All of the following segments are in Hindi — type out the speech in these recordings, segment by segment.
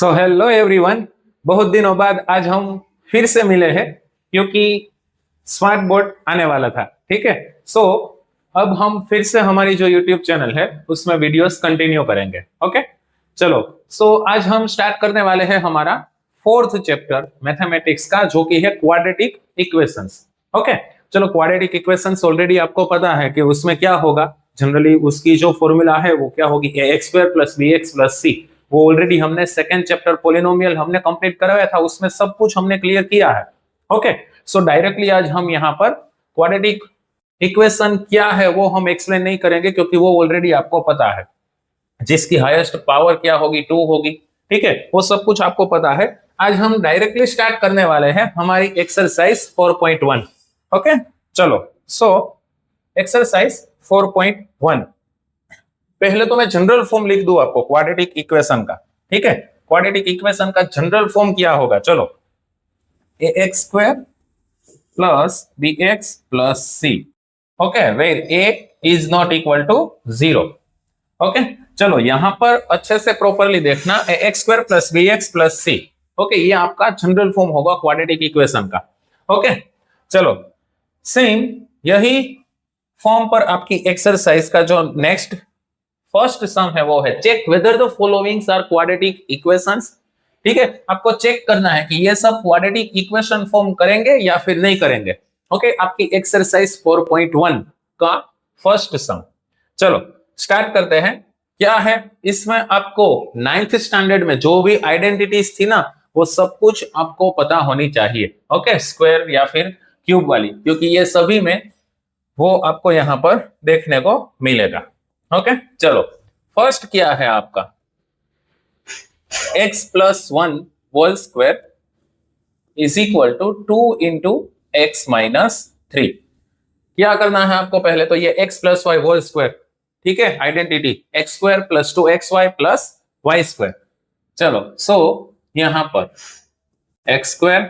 सो हेलो एवरीवन, बहुत दिनों बाद आज हम फिर से मिले हैं क्योंकि स्मार्ट बोर्ड आने वाला था। ठीक है। सो अब हम फिर से हमारी जो यूट्यूब चैनल है उसमें वीडियोस कंटिन्यू करेंगे। ओके, चलो। आज हम स्टार्ट करने वाले हैं हमारा फोर्थ चैप्टर मैथमेटिक्स का, जो कि है क्वाड्रेटिक इक्वेशंस। ओके, चलो। क्वाड्रेटिक इक्वेशंस ऑलरेडी आपको पता है कि उसमें क्या होगा। जनरली उसकी जो फॉर्मूला है वो क्या होगी, ax square plus bx plus c। वो ऑलरेडी हमने सेकंड चैप्टर पोलिनोमियल हमने कंप्लीट करवाया था, उसमें सब कुछ हमने क्लियर किया है। ओके, सो डायरेक्टली आज हम यहाँ पर क्वाड्रेटिक इक्वेशन क्या है वो हम एक्सप्लेन नहीं करेंगे, क्योंकि वो ऑलरेडी आपको पता है। जिसकी हाईएस्ट पावर क्या होगी, 2 होगी। ठीक है, वो सब कुछ आपको पता है। आज हम डायरेक्टली स्टार्ट करने वाले हैं हमारी एक्सरसाइज 4.1। ओके, चलो। एक्सरसाइज 4.1, पहले तो मैं जनरल फॉर्म लिख दूं आपको क्वाड्रेटिक इक्वेशन का। ठीक है, क्वाड्रेटिक इक्वेशन का जनरल फॉर्म क्या होगा, चलो। ax square plus bx plus c। Okay, where a is not equal to 0। Okay, चलो यहां पर अच्छे से प्रॉपरली देखना, ax square plus bx plus c। Okay, ये आपका जनरल फॉर्म होगा क्वाड्रेटिक इक्वेशन का। ओके, चलो। सेम यही फॉर्म पर आपकी एक्सरसाइज का जो नेक्स्ट फर्स्ट सम है वो है check whether the followings are quadratic equations. ठीक है, आपको चेक करना है कि ये सब क्वाड्रेटिक इक्वेशन फॉर्म करेंगे या फिर नहीं करेंगे। ओके, आपकी एक्सरसाइज 4.1 का फर्स्ट सम। चलो स्टार्ट करते हैं। क्या है इसमें, आपको 9th स्टैंडर्ड में जो भी आइडेंटिटीज थी ना, वो सब कुछ आपको पता होनी चाहिए। ओके, स्क्वायर या फिर क्यूब वाली, क्योंकि ये सभी में वो आपको यहां पर देखने को मिलेगा। ओके, चलो। फर्स्ट क्या है आपका, x plus 1 whole square is equal to 2 into x minus 3। क्या करना है आपको, पहले तो ये x plus y whole square, ठीक है, identity x square plus 2xy plus y square. चलो, यहां पर x square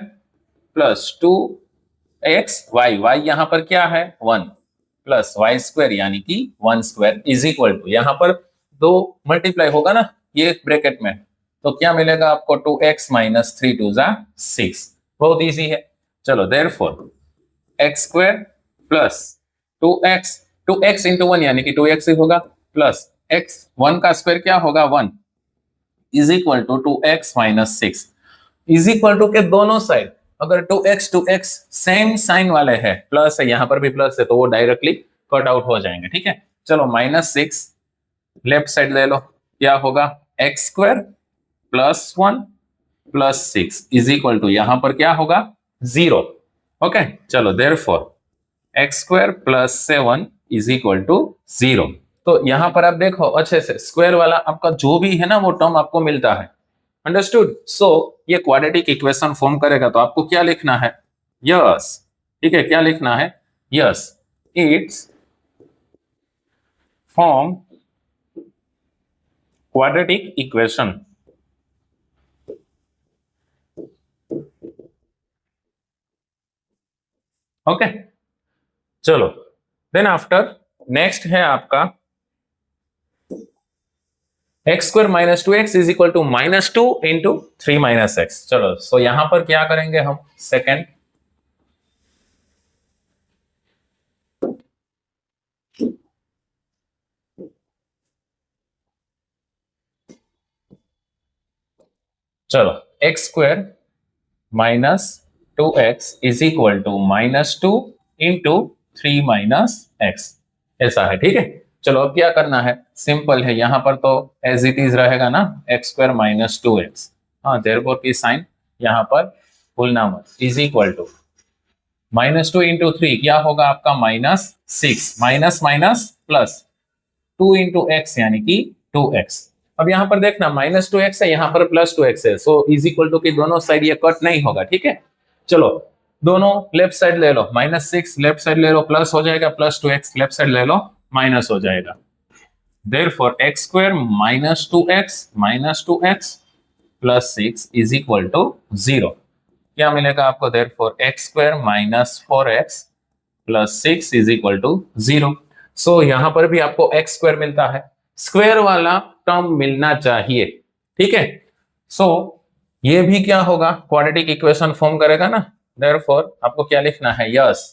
plus 2xy, y यहां पर क्या है 1 प्लस वाई स्क्वायर यानी कि 1 स्क्वायर इज इक्वल टू, यहां पर 2 मल्टीप्लाई होगा ना ये ब्रैकेट में, तो क्या मिलेगा आपको 2x माइनस 3 2 जा 6। बहुत इजी है। चलो, therefore x square plus 2x into 1 यानी कि 2x ही होगा, प्लस x 1 का स्क्वायर क्या होगा 1 is equal to 2x minus 6 is equal to के दोनों साइड अगर 2x सेम साइन वाले हैं, प्लस है यहां पर भी प्लस है, तो वो डायरेक्टली कट आउट हो जाएंगे। ठीक है, चलो माइनस 6 लेफ्ट साइड ले लो, क्या होगा x square plus 1 plus 6 is equal to यहां पर क्या होगा 0। ओके, चलो, therefore x square plus 7 is equal to 0। तो यहां पर आप देखो अच्छे से, स्क्वायर वाला आपका जो भी है ना वो टर्म आपको मिलता है। अंडरस्टूड। सो ये क्वाड्रेटिक इक्वेशन फॉर्म करेगा, तो आपको क्या लिखना है, यस। ठीक है, क्या लिखना है, yes it's form quadratic equation. Okay, चलो। देन आफ्टर नेक्स्ट है आपका x square minus 2x is equal to minus 2 into 3 minus x. चलो, यहां पर क्या करेंगे हम, सेकेंड चलो, x square minus 2x is equal to minus 2 into 3 minus x, ऐसा है। ठीक है, चलो अब क्या करना है, सिंपल है, यहां पर तो एज इट इज रहेगा ना x स्क्वायर माइनस 2x। हाँ, देयरफॉर की साइन यहां पर भूलना मत, is equal to minus 2 into 3 क्या होगा आपका minus 6, minus minus plus 2 into x यानी कि 2x। अब यहां पर देखना माइनस 2x है, यहां पर प्लस 2x है, सो इज इक्वल टू की दोनों साइड ये कट नहीं होगा। ठीक है, चलो दोनों लेफ्ट साइड ले लो, माइनस 6 लेफ्ट साइड ले लो प्लस हो जाएगा, प्लस 2x लेफ्ट साइड ले लो माइनस हो जाएगा। Therefore x square minus 2x plus 6 is equal to 0। क्या मिलेगा आपको, therefore x square minus 4x plus 6 is equal to 0। So यहां पर भी आपको x स्क्वायर मिलता है, स्क्वायर वाला टर्म मिलना चाहिए। ठीक है, सो ये भी क्या होगा, क्वाड्रेटिक इक्वेशन फॉर्म करेगा ना, देयरफॉर आपको क्या लिखना है, yes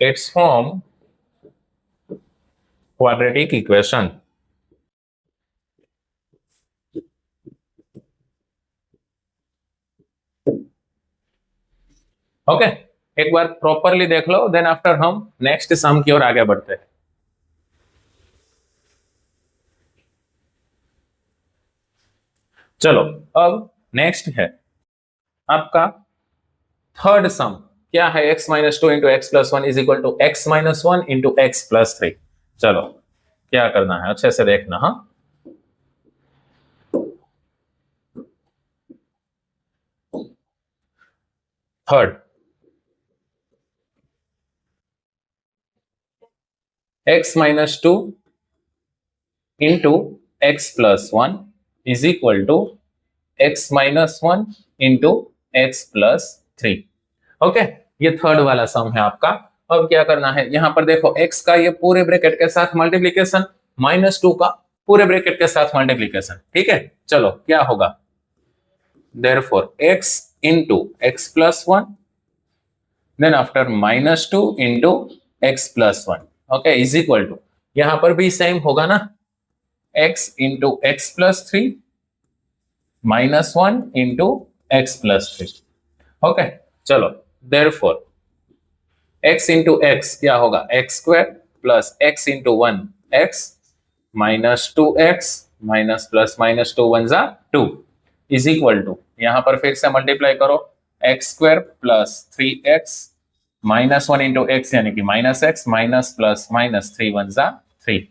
it's form quadratic equation. Okay, एक बार प्रॉपरली देख लो, देन आफ्टर हम नेक्स्ट सम की ओर आगे बढ़ते हैं। चलो अब नेक्स्ट है आपका थर्ड सम, क्या है, x minus two into x plus one is equal to x minus one into x plus three. चलो क्या करना है अच्छे से देखना। हाँ, third x minus two into x plus one is equal to x minus one into x plus three. Okay, ये थर्ड वाला सम है आपका। अब क्या करना है, यहां पर देखो x का ये पूरे ब्रैकेट के साथ मल्टीप्लीकेशन, माइनस टू का पूरे ब्रैकेट के साथ मल्टीप्लीकेशन। ठीक है, चलो क्या होगा, therefore x into x plus one then after minus two into x plus one, okay, is equal to, यहां पर भी सेम होगा ना, x into x plus three minus one into x plus three. Okay, चलो देयरफॉर x इंटू एक्स क्या होगा, x square plus x into one x minus two x minus plus minus two one जा टू इज इक्वल टू, यहां पर फिर से मल्टीप्लाई करो, x square plus three x minus one into x यानी कि minus x minus plus minus three one जा थ्री।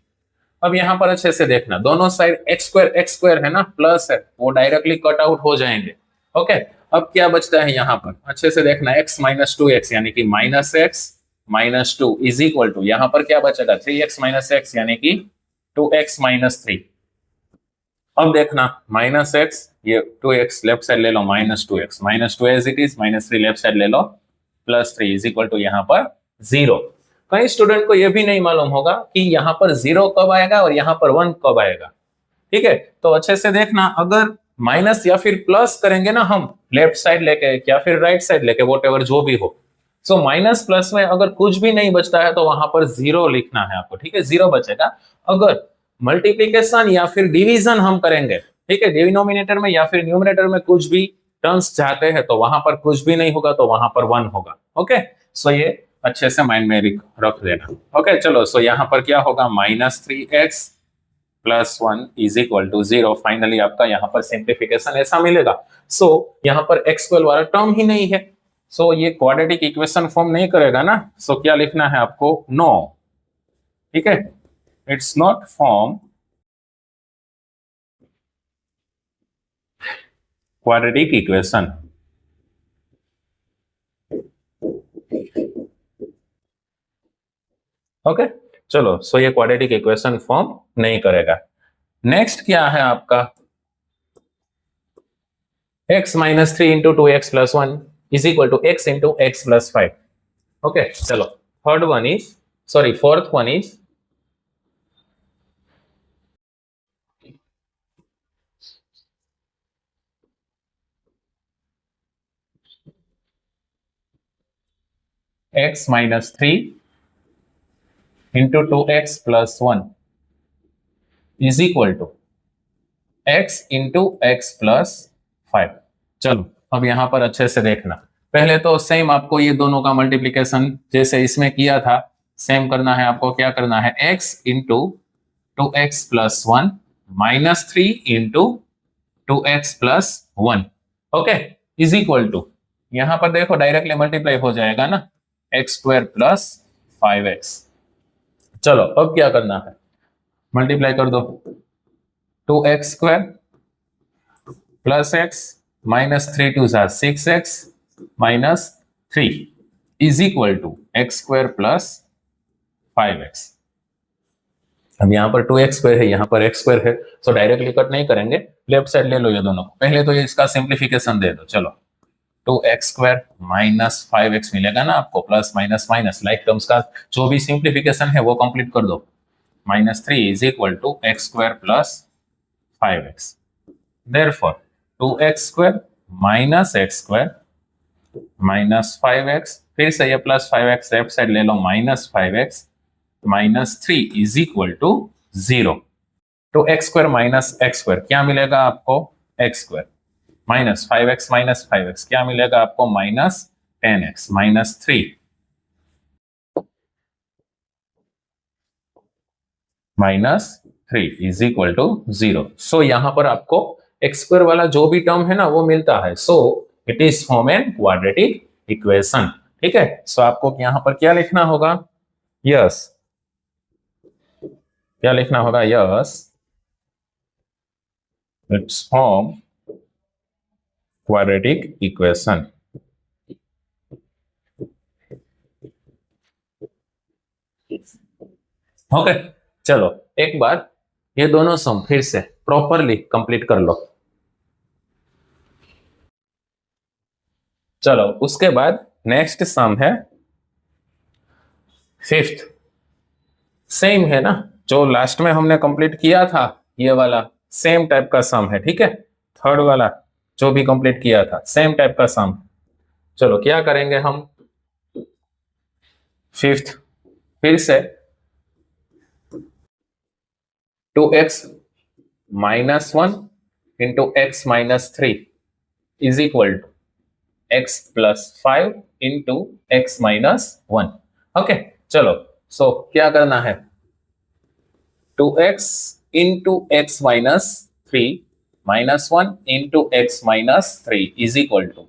अब यहां पर अच्छे से देखना, दोनों साइड एक्स स्क्वायर है ना, प्लस है, वो डायरेक्टली कट आउट हो जाएंगे। ओके, अब क्या बचता है यहां पर, अच्छे से देखना, x माइनस टू एक्स यानी कि minus x minus two is equal to, यहां पर क्या बचेगा, थ्री एक्स माइनस एक्स यानी कि टू एक्स माइनस थ्री। अब देखना माइनस एक्स, ये टू एक्स लेफ्ट साइड ले लो, minus two x minus two as it is, minus three left side ले लो, plus three is equal to यहाँ पर जीरो। कई स्टूडेंट को यह भी नहीं मालूम होगा कि यहाँ पर जीरो कब आएगा और यहाँ पर वन कब आएगा। ठीक है, तो अच्छे से देखना, अगर माइनस या फिर प्लस करेंगे ना हम लेफ्ट साइड लेके या फिर राइट साइड लेके, वॉट जो भी हो, सो माइनस प्लस में अगर कुछ भी नहीं बचता है तो वहां पर जीरो लिखना है आपको। ठीक है, जीरो बचेगा। अगर मल्टीप्लीकेशन या फिर डिवीजन हम करेंगे, ठीक है, डिनोमिनेटर में या फिर न्यूमरेटर में कुछ भी टर्म्स जाते हैं तो वहां पर कुछ भी नहीं होगा, तो वहां पर वन होगा। ओके, सो ये अच्छे से माइंड में रख देना। ओके, चलो, सो यहां पर क्या होगा, minus three x plus one is equal to zero. Finally आपका यहाँ पर सिंप्लीफिकेशन ऐसा मिलेगा। सो यहाँ पर एक्स स्क्वायर वाला टर्म ही नहीं है, सो ये क्वाड्रेटिक इक्वेशन फॉर्म नहीं करेगा ना। सो क्या लिखना है आपको, नो। ठीक है, it's not form quadratic equation. Okay, चलो, सो ये क्वाड्रेटिक इक्वेशन फॉर्म नहीं करेगा। नेक्स्ट क्या है आपका, x minus three into two x plus one is equal to x into x plus five. Okay, चलो, third one is, sorry, fourth one is x minus three into two x plus one is equal to x into x plus five. चलो, अब यहां पर अच्छे से देखना, पहले तो सेम आपको ये दोनों का मल्टीप्लीकेशन जैसे इसमें किया था सेम करना है। आपको क्या करना है, x into two x plus one minus three into two x plus one, okay, is equal to, यहां पर देखो डायरेक्टली मल्टीप्लाई हो जाएगा ना, x square plus five x. चलो, अब क्या करना है, मल्टीप्लाई कर दो, two x square plus x minus three two सा six x minus three is equal to x square plus five x. अब यहाँ पर टू एक्स स्क्वायर है, यहाँ पर एक्स स्क्वायर है, सो डायरेक्टली कट नहीं करेंगे, लेफ्ट साइड ले लो ये दोनों को। पहले तो ये इसका सिंप्लीफिकेशन दे दो। चलो, two x square minus five x मिलेगा ना आपको, plus minus minus like terms का जो भी सिंप्लीफिकेशन है वो कंप्लीट कर दो। Minus three is equal to x square plus five x. Therefore 2x² minus x² minus 5x, फिर से ये प्लस 5x लेफ्ट साइड ले लो, minus 5x minus 3 is equal to 0। तो x² माइनस x² क्या मिलेगा आपको? x² माइनस 5x क्या मिलेगा आपको? Minus 10x minus 3 minus 3 is equal to 0। So यहां पर आपको x² वाला जो भी टर्म है ना वो मिलता है। So it is form an quadratic equation. ठीक है, सो आपको यहां पर क्या लिखना होगा? यस, क्या लिखना होगा? Yes, it's form quadratic equation. Okay, चलो एक बार ये दोनों सम फिर से प्रॉपरली कंप्लीट कर लो। चलो उसके बाद नेक्स्ट सम है फिफ्थ। सेम है ना, जो लास्ट में हमने कंप्लीट किया था ये वाला सेम टाइप का सम है। ठीक है, थर्ड वाला जो भी कंप्लीट किया था सेम टाइप का सम। चलो क्या करेंगे हम? फिफ्थ फिर से 2x minus 1 into x minus 3 is equal to x plus 5 into x minus 1। Okay, चलो सो क्या करना है? 2x into x minus 3 minus 1 into x minus 3 is equal to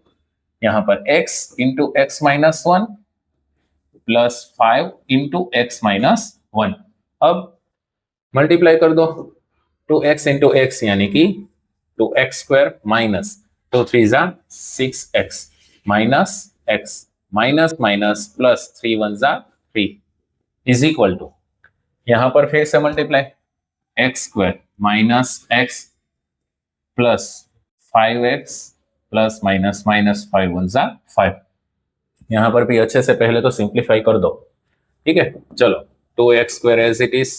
यहां पर x into x minus 1 plus 5 into x minus 1। अब मल्टीप्लाई कर दो, 2x इंटू एक्स यानी कि 2x² माइनस 2 3 जा 6x minus x minus minus plus 3 1 जा 3 इज इक्वल टू यहां पर फिर से multiply, x² minus x plus 5x plus minus minus 5 1 जा 5। यहां पर भी अच्छे से पहले तो सिंप्लीफाई कर दो। ठीक है, चलो 2x² as it is,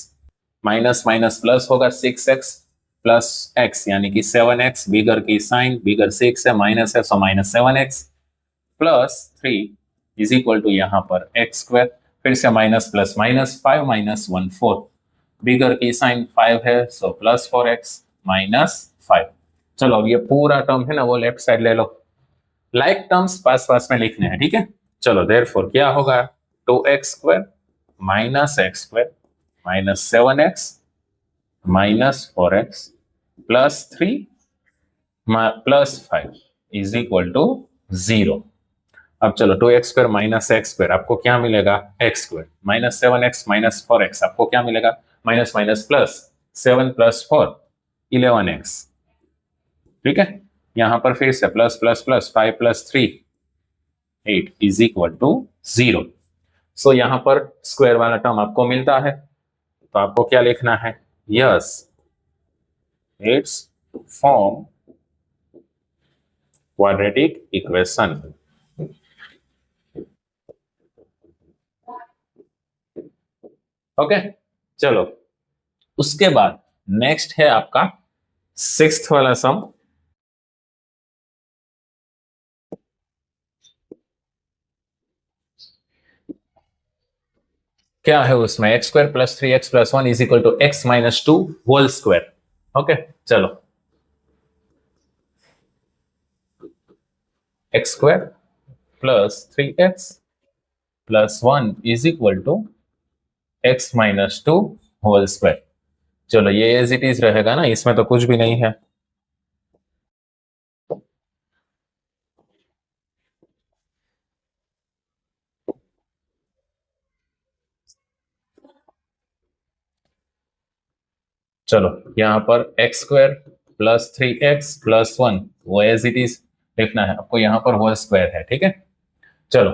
minus minus plus होगा 6x प्लस x यानी कि 7x, बिगर की साइन, बिगर 6 है, माइनस है so minus 7x plus 3 is equal to यहां पर x², फिर से minus plus minus 5 minus 1 4, bigger की साइन 5 है सो प्लस 4x माइनस 5। चलो अब ये पूरा टर्म है ना वो लेफ्ट साइड ले लो, लाइक टर्म्स पास पास में लिखने हैं। ठीक है, चलो देयरफॉर क्या होगा? 2x² minus x² minus 7x minus 4x plus 3 plus 5 is equal to 0। अब चलो 2x² माइनस x² आपको क्या मिलेगा? x² minus 7x minus 4x आपको क्या मिलेगा? Minus minus plus 7 plus 4 11x। ठीक है, यहां पर फिर से plus plus plus 5 plus 3 8 is equal to 0। So यहां पर स्क्वायर वाला टर्म आपको मिलता है, तो आपको क्या लिखना है? Yes, it's form quadratic equation. Okay, चलो उसके बाद नेक्स्ट है आपका सिक्स्थ वाला सम। क्या है उसमें? x² plus 3x plus 1 is equal to x minus 2 whole square. Okay, चलो x² plus 3x plus 1 is equal to x minus 2 whole square. चलो ये एज इट इज रहेगा ना, इसमें तो कुछ भी नहीं है। चलो यहाँ पर x² प्लस 3x प्लस 1 वो एज इट इज लिखना है आपको, यहाँ पर होल स्क्वायर है। ठीक है, चलो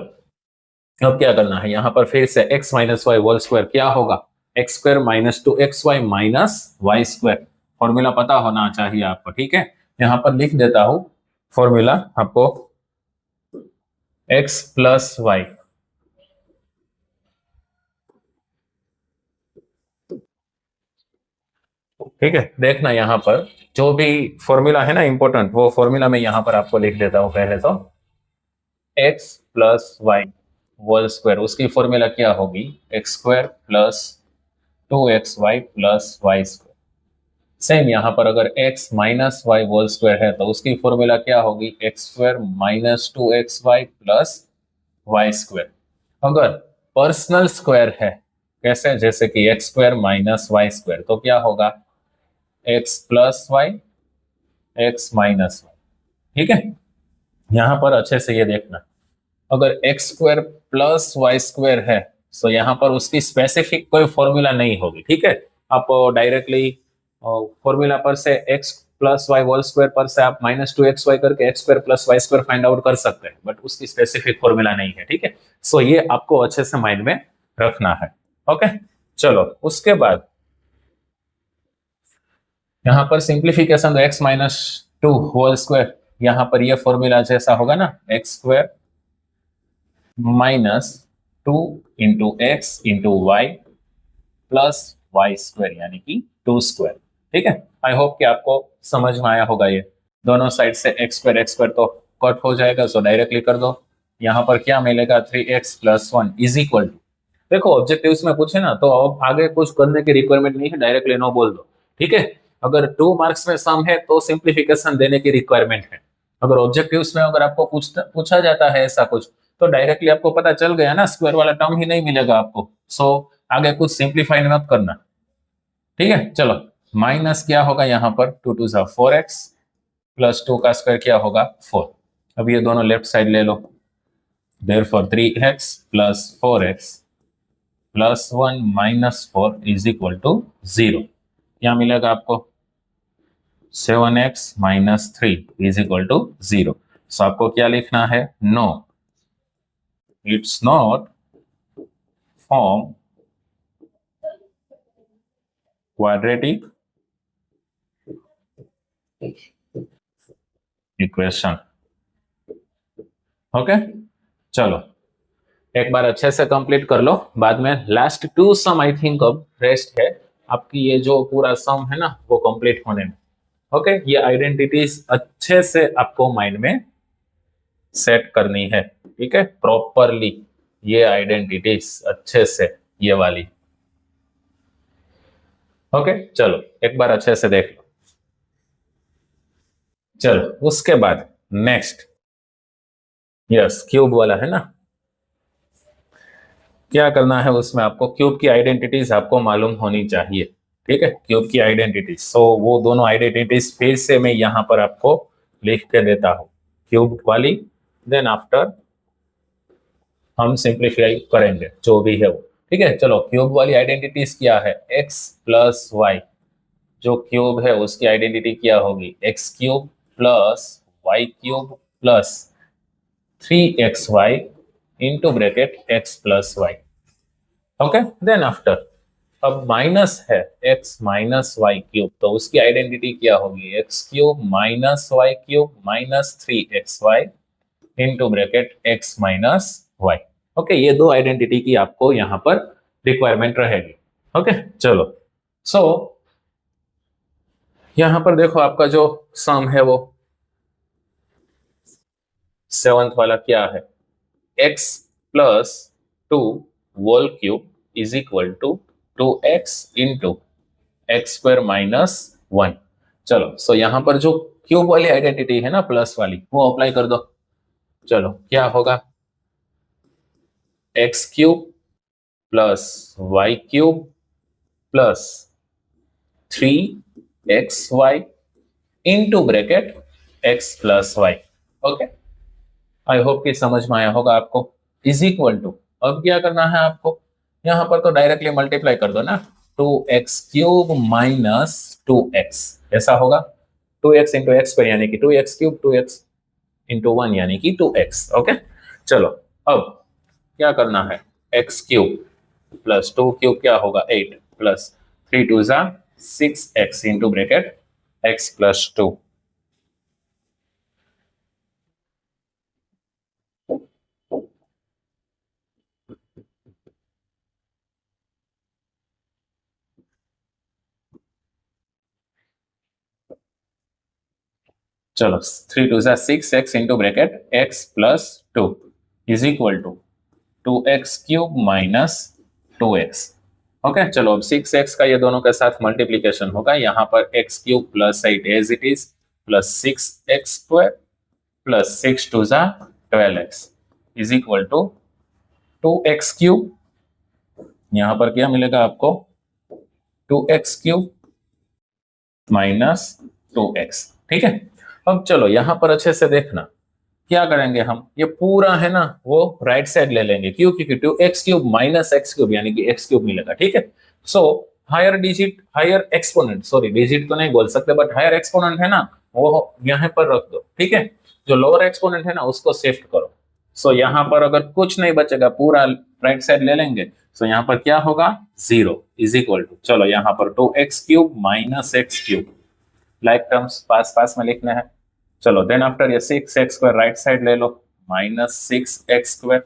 अब क्या करना है? यहाँ पर फिर से x minus y whole square क्या होगा? x² minus 2xy minus y²। Formula पता होना चाहिए आपको। ठीक है, यहाँ पर लिख देता हूं फॉर्मूला आपको, x प्लस वाई ठीक है, देखना यहाँ पर जो भी फॉर्मूला है ना इंपॉर्टेंट, वो फॉर्मूला मैं यहाँ पर आपको लिख देता हूँ पहले तो। X plus y whole square, उसकी फॉर्मूला क्या होगी? X square plus 2xy plus y square. Same यहाँ पर अगर x minus y whole square है तो उसकी फॉर्मूला क्या होगी? X square minus 2xy plus y square. अगर पर्सनल स्क्वायर है, कैसे? जैसे कि x square minus y square, तो क्या होगा? X plus y, x minus y. ठीक है, यहां पर अच्छे से ये देखना, अगर x square plus y square है तो यहां पर उसकी स्पेसिफिक कोई फॉर्मूला नहीं होगी। ठीक है, आप डायरेक्टली फॉर्मूला पर से x plus y whole square पर से आप माइनस 2xy करके x square plus y square find out कर सकते हैं, बट उसकी स्पेसिफिक फॉर्मूला नहीं है। ठीक है, सो ये आपको अच्छे से माइंड में रखना है। ओके, चलो उसके बाद यहाँ पर simplification, x minus 2 whole square, यहाँ पर ये फॉर्मूला जैसा होगा ना, x square minus 2 into x into y plus y square यानी कि 2 स्क्वायर। ठीक है, आई होप कि आपको समझ में आया होगा। ये दोनों साइड से एक्स स्क्वायर तो कट हो जाएगा, सो डायरेक्टली कर दो। यहाँ पर क्या मिलेगा? 3x plus 1 is equal to, देखो ऑब्जेक्टिव्स में पूछे ना तो अब आगे कुछ करने की रिक्वायरमेंट नहीं है, डायरेक्टली नो बोल दो। ठीक है, अगर 2 मार्क्स में सम है तो सिंप्लीफिकेशन देने की रिक्वायरमेंट है। अगर ऑब्जेक्टिव्स में अगर आपको पूछा जाता है ऐसा कुछ, तो डायरेक्टली आपको पता चल गया ना, स्क्वायर वाला टर्म ही नहीं मिलेगा आपको। सो आगे कुछ सिंप्लीफाई मत करना। ठीक है, चलो माइनस क्या होगा यहाँ पर? 2 टू सा 4x प्लस 2 का स्क्वायर क्या होगा? 4। अब ये दोनों लेफ्ट साइड ले लो, therefore 3x plus 4x plus 1 minus 4 is equal to 0। क्या मिलेगा आपको? 7x minus 3 is equal to 0। So आपको क्या लिखना है? No, it's not form quadratic equation. Okay, चलो एक बार अच्छे से कंप्लीट कर लो, बाद में लास्ट 2 सम आई थिंक अब रेस्ट है आपकी, ये जो पूरा सम है ना वो कंप्लीट होने में। ओके, ये आइडेंटिटीज अच्छे से आपको माइंड में सेट करनी है। ठीक है, प्रॉपरली ये आइडेंटिटीज अच्छे से, ये वाली। ओके, चलो एक बार अच्छे से देख लो। चलो उसके बाद नेक्स्ट, यस क्यूब वाला है ना, क्या करना है उसमें? आपको क्यूब की आइडेंटिटीज आपको मालूम होनी चाहिए। ठीक है, क्यूब की आइडेंटिटीज, सो वो दोनों आइडेंटिटीज फिर से मैं यहाँ पर आपको लिख के देता हूँ, क्यूब वाली। देन आफ्टर हम सिंप्लीफाई करेंगे जो भी है वो। ठीक है, चलो क्यूब वाली आइडेंटिटीज क्या है? एक्स प्लस वाई, जो क्यूब है उसकी आइडेंटिटी क्या होगी? X cube plus y cube plus 3xy into bracket x plus y. Okay, then after अब माइनस है x माइनस वाई क्यूब, तो उसकी आइडेंटिटी क्या होगी? X cube minus y cube minus 3xy into bracket x minus y. Okay, ये दो आइडेंटिटी की आपको यहाँ पर रिक्वायरमेंट रहेगी। ओके, चलो सो यहाँ पर देखो आपका जो सम है वो सेवंथ वाला क्या है? x plus 2 whole cube is equal to 2x into x square minus 1। चलो सो यहाँ पर जो क्यूब वाली आइडेंटिटी है ना, प्लस वाली, वो अप्लाई कर दो। चलो क्या होगा? X cube plus y cube plus 3xy into bracket x plus y. Okay, I hope कि समझ में आया होगा आपको। इज इक्वल टू, अब क्या करना है आपको? यहाँ पर तो डायरेक्टली मल्टीप्लाई कर दो ना, 2x³ माइनस 2x, ऐसा होगा। 2x इंटू एक्स स्क्वायर यानी कि 2x³ 2x इंटू 1 यानी कि 2x। ओके, चलो अब क्या करना है? x³ प्लस 2³ क्या होगा? 8 प्लस 3 2 जा 6x into bracket x plus 2। चलो 3 2 जा 6x into bracket x plus 2 is equal to 2x cube minus 2x। Okay, चलो अब 6x का ये दोनों के साथ मल्टीप्लीकेशन होगा, यहाँ पर x cube plus 8 as it is plus 6x square plus 6 2 जा 12x is equal to 2x cube, यहाँ पर क्या मिलेगा आपको 2x क्यूब माइनस 2x। ठीक है, अब चलो यहाँ पर अच्छे से देखना क्या करेंगे हम, ये पूरा है ना वो राइट साइड ले लेंगे, क्यों, क्योंकि 2x cube minus x cube यानी कि x क्यूब मिलेगा। ठीक है, so higher digit, higher exponent, sorry digit तो नहीं बोल सकते बट हायर एक्सपोनेंट है ना वो यहाँ पर रख दो। ठीक है, जो लोअर एक्सपोनेंट है ना उसको शिफ्ट करो। सो यहाँ पर अगर कुछ नहीं बचेगा पूरा राइट साइड ले लेंगे, सो यहाँ पर क्या होगा 0 इज इक्वल टू, चलो यहाँ पर 2x cube minus x cube, like terms पास पास में लिखना है। चलो देन आफ्टर ये 6x स्क्वायर राइट साइड ले लो minus 6x square,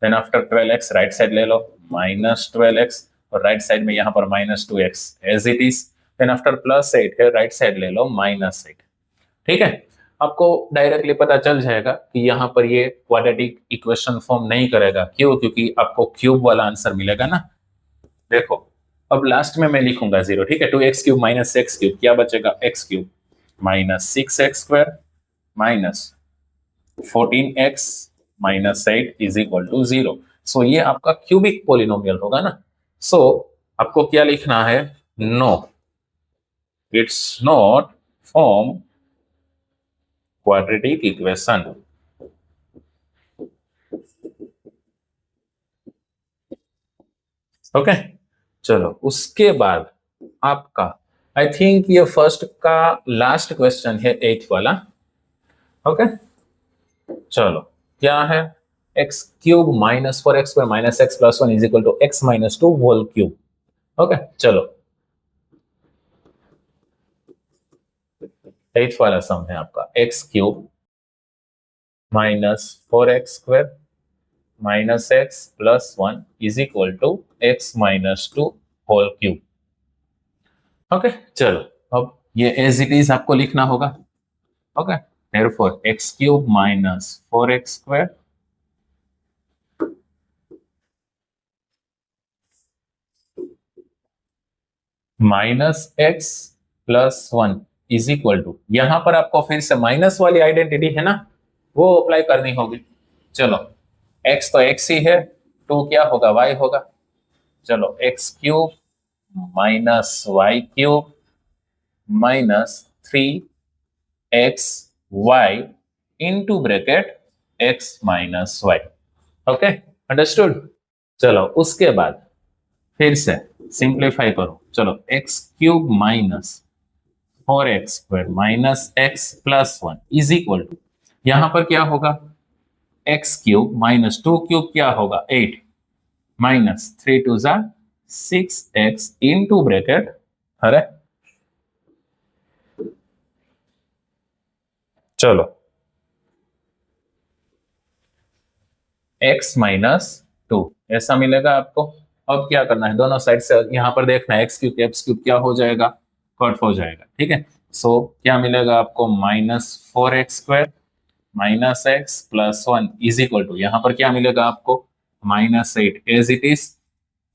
then after 12x right side ले लो माइनस 12x, और राइट साइड में यहाँ पर minus 2x as it is, then after plus 8 है राइट साइड ले लो माइनस 8। ठीक है, आपको डायरेक्टली पता चल जाएगा कि यहाँ पर ये क्वाड्रेटिक इक्वेशन फॉर्म नहीं करेगा, क्यों, क्योंकि आपको क्यूब वाला आंसर मिलेगा ना। देखो अब लास्ट में मैं लिखूंगा 0। ठीक है, 2x cube minus x cube, क्या बचेगा x cube minus 6x square minus 14x minus 8 is equal to 0। So ये आपका क्यूबिक पोलिनोमियल होगा ना। सो आपको क्या लिखना है, no it's not form quadratic equation. Okay, चलो उसके बाद आपका आई थिंक ये फर्स्ट का लास्ट क्वेश्चन है 8th वाला। ओके, चलो क्या है, x cube minus 4x square minus x plus 1 is equal to x minus 2 whole cube. Okay, चलो 8th वाला सम है आपका x cube minus 4x square minus x plus 1 is equal to x minus 2 whole cube. Okay, चलो अब ये एज इट इज आपको लिखना होगा। Okay, therefore x cube minus 4x square minus x plus 1 is equal to, यहां पर आपको फिर से माइनस वाली आइडेंटिटी है ना वो अप्लाई करनी होगी। चलो x तो x ही है, 2 क्या होगा y होगा। चलो x cube minus y cube minus 3x y into bracket x minus y। Okay, understood. चलो उसके बाद फिर से सिंप्लीफाई करो। चलो x cube minus 4x square minus x plus 1 is equal to, यहां पर क्या होगा x क्यूब माइनस 2 क्यूब क्या होगा 8 माइनस 3 2 जा 6x इंटू ब्रैकेट, अरे चलो x माइनस 2 ऐसा मिलेगा आपको। अब क्या करना है, दोनों साइड से यहां पर देखना है x क्यूब x क्यूब क्या हो जाएगा, कट हो जाएगा। ठीक है, सो क्या मिलेगा आपको minus 4x square minus x plus 1 is equal to, यहां पर क्या मिलेगा आपको minus 8 as it is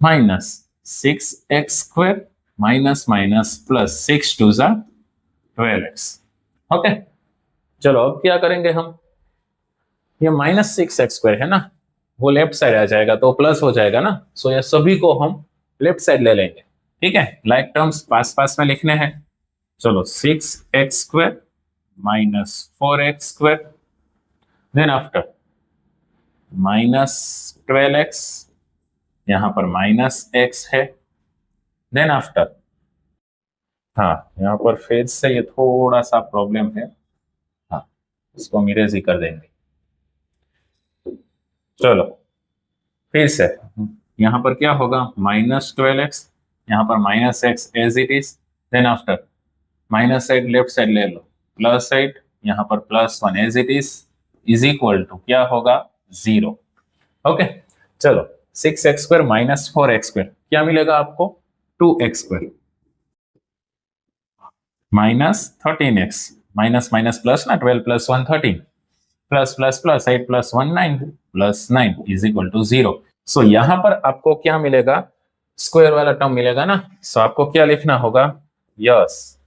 minus 6x square minus minus plus 6 2 जा 12x। ओके, चलो अब क्या करेंगे हम, ये माइनस 6x स्क्वायर है ना वो लेफ्ट साइड आ जाएगा तो प्लस हो जाएगा ना। सो ये सभी को हम लेफ्ट साइड ले लेंगे। ठीक है, लाइक टर्म्स पास पास में लिखने हैं। चलो 6x square minus 4x square, then after minus 12x, यहां पर माइनस x है, देन आफ्टर, हाँ यहाँ पर फिर से ये थोड़ा सा प्रॉब्लम है, हाँ इसको हम इरेज ही कर देंगे। चलो फिर से यहां पर क्या होगा माइनस 12x, यहां पर minus x as it is, then after minus 8 left side ले लो प्लस 8, यहां पर plus 1 as it is equal to क्या होगा 0। ओके, चलो 6x square minus 4x square क्या मिलेगा आपको 2x square minus 13x minus minus plus ना, 12 plus 1 13, plus plus plus 8 plus 1 9 plus 9 is equal to 0। So यहां पर आपको क्या मिलेगा, स्क्वायर वाला टर्म मिलेगा ना। सो आपको क्या लिखना होगा, yes